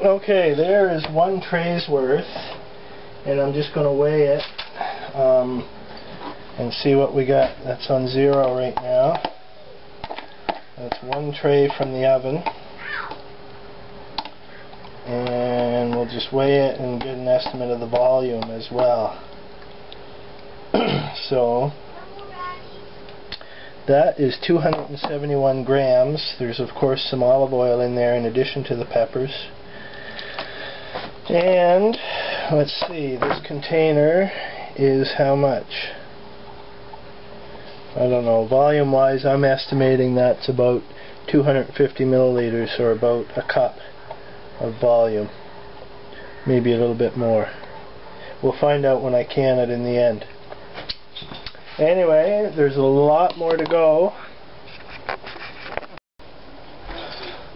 Okay, there is 1 tray's worth, and I'm just going to weigh it and see what we got. That's on 0 right now. That's 1 tray from the oven, and we'll just weigh it and get an estimate of the volume as well. So that is 271 grams. There's of course some olive oil in there in addition to the peppers. And let's see, this container is how much? I don't know, volume wise I'm estimating that's about 250 milliliters, or about a cup of volume, maybe a little bit more. We'll find out when I can it in the end. Anyway, there's a lot more to go.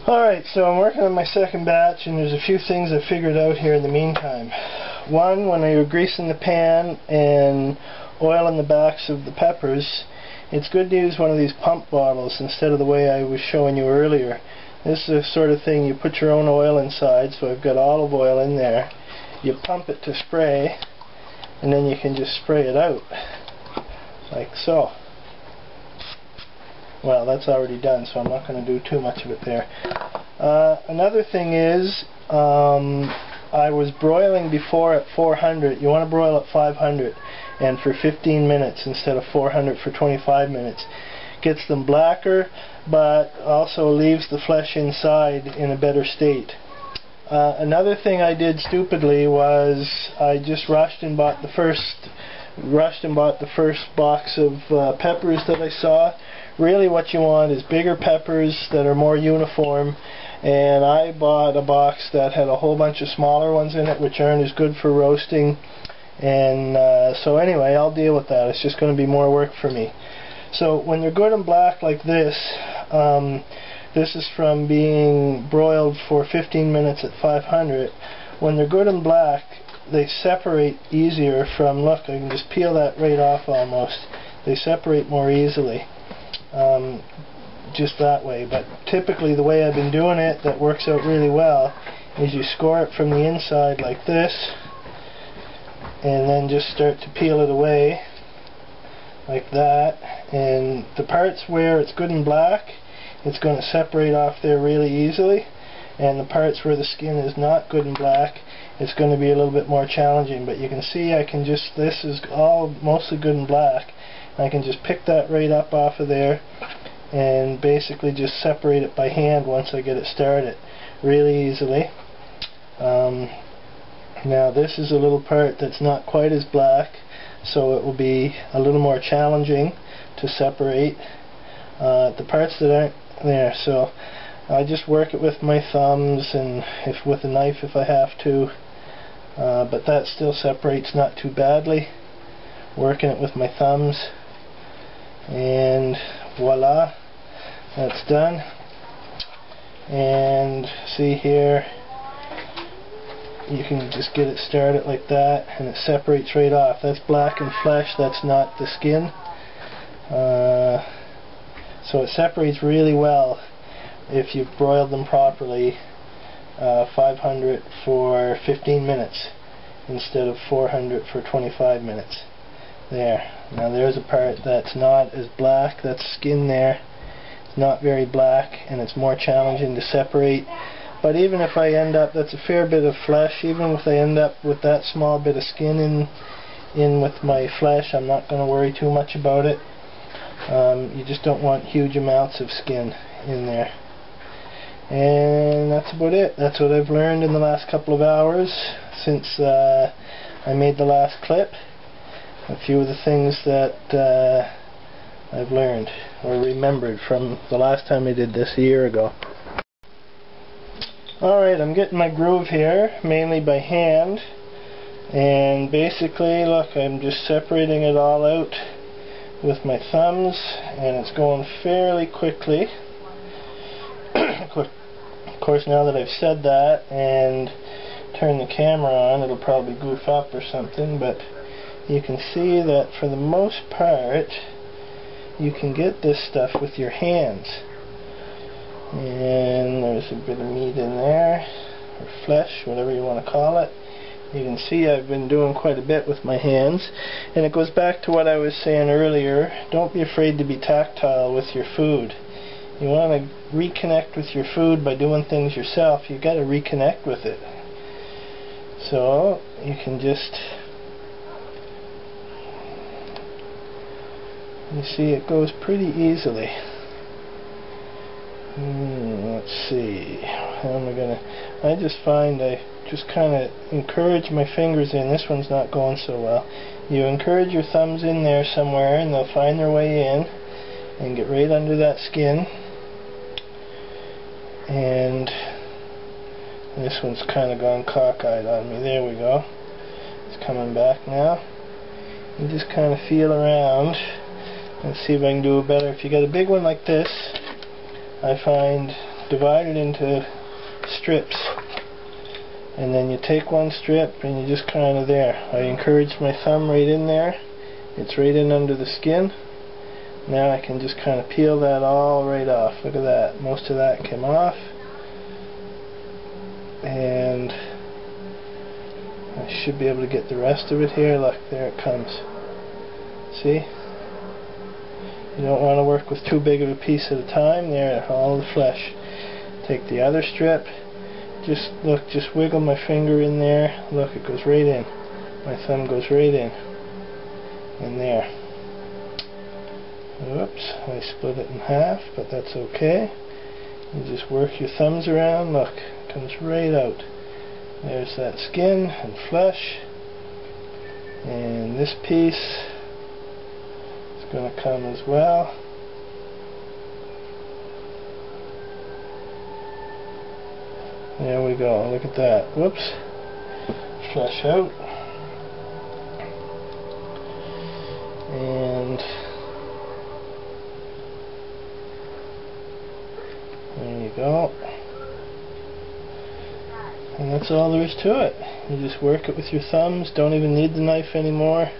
Alright, so I'm working on my second batch, and there's a few things I figured out here in the meantime. One, when you're greasing the pan and oiling the backs of the peppers, it's good to use one of these pump bottles instead of the way I was showing you earlier. This is the sort of thing you put your own oil inside, so I've got olive oil in there. You pump it to spray, and then you can just spray it out, like so. Well, that's already done, so I'm not going to do too much of it there. Another thing is, I was broiling before at 400. You want to broil at 500, and for 15 minutes instead of 400 for 25 minutes. Gets them blacker, but also leaves the flesh inside in a better state. Another thing I did stupidly was I just rushed and bought the first box of peppers that I saw. Really what you want is bigger peppers that are more uniform, and I bought a box that had a whole bunch of smaller ones in it which aren't as good for roasting, and so anyway, I'll deal with that. It's just going to be more work for me. So when they're good and black like this, this is from being broiled for 15 minutes at 500. When they're good and black, they separate easier from, look, I can just peel that right off almost. They separate more easily. Just that way. But typically the way I've been doing it that works out really well is you score it from the inside like this, and then just start to peel it away like that, and the parts where it's good and black, it's going to separate off there really easily, and the parts where the skin is not good and black, it's going to be a little bit more challenging. But you can see I can just, this is all mostly good and black, I can just pick that right up off of there and basically just separate it by hand once I get it started really easily. Now this is a little part that's not quite as black, so it will be a little more challenging to separate the parts that aren't there. So I just work it with my thumbs, and if with a knife if I have to, but that still separates not too badly. Working it with my thumbs, and voila, that's done. And see here, you can just get it started like that, and it separates right off. That's black and flesh, that's not the skin. So it separates really well if you've broiled them properly, 500 for 15 minutes instead of 400 for 25 minutes. There. Now there's a part that's not as black, that's skin there. It's not very black, and it's more challenging to separate. But even if I end up, that's a fair bit of flesh, even if I end up with that small bit of skin in with my flesh, I'm not going to worry too much about it. You just don't want huge amounts of skin in there. And that's about it. That's what I've learned in the last couple of hours since I made the last clip. A few of the things that I've learned or remembered from the last time I did this a year ago. Alright, I'm getting my groove here, mainly by hand, and basically, look, I'm just separating it all out with my thumbs, and it's going fairly quickly. Of course, now that I've said that and turned the camera on, it'll probably goof up or something, but you can see that for the most part you can get this stuff with your hands. And there's a bit of meat in there, or flesh, whatever you want to call it. You can see I've been doing quite a bit with my hands, and it goes back to what I was saying earlier. Don't be afraid to be tactile with your food. You want to reconnect with your food by doing things yourself. You've got to reconnect with it. So you can just, you see it goes pretty easily. Let's see, how am I gonna, I just find I just kind of encourage my fingers in. This one's not going so well. You encourage your thumbs in there somewhere and they'll find their way in and get right under that skin. And this one's kind of gone cockeyed on me. There we go. It's coming back now. You just kind of feel around and see if I can do it better. If you got a big one like this, I find divide it into strips, and then you take one strip and you just kind of there. I encourage my thumb right in there. It's right in under the skin. Now I can just kind of peel that all right off. Look at that. Most of that came off. And I should be able to get the rest of it here. Look, there it comes. See? You don't want to work with too big of a piece at a time. There, all the flesh. Take the other strip. Just look, just wiggle my finger in there. Look, it goes right in. My thumb goes right in. And there. Oops, I split it in half, but that's okay. You just work your thumbs around. Look, it comes right out. There's that skin and flesh. And this piece going to come as well. There we go. Look at that. Whoops. Flush out. And there you go. And that's all there is to it. You just work it with your thumbs. Don't even need the knife anymore.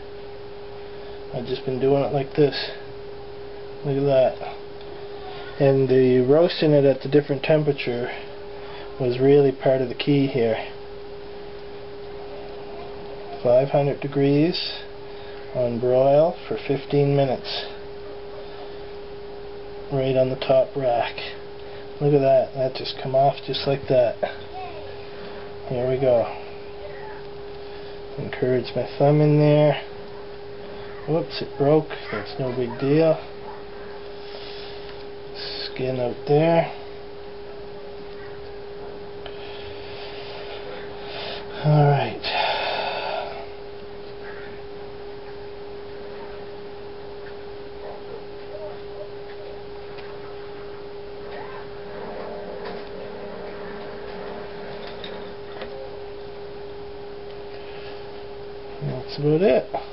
I've just been doing it like this. Look at that. And the roasting it at the different temperature was really part of the key here. 500 degrees on broil for 15 minutes. Right on the top rack. Look at that. That just come off just like that. Here we go. Encourage my thumb in there. Whoops, it broke. That's no big deal. Skin out there. Alright. That's about it.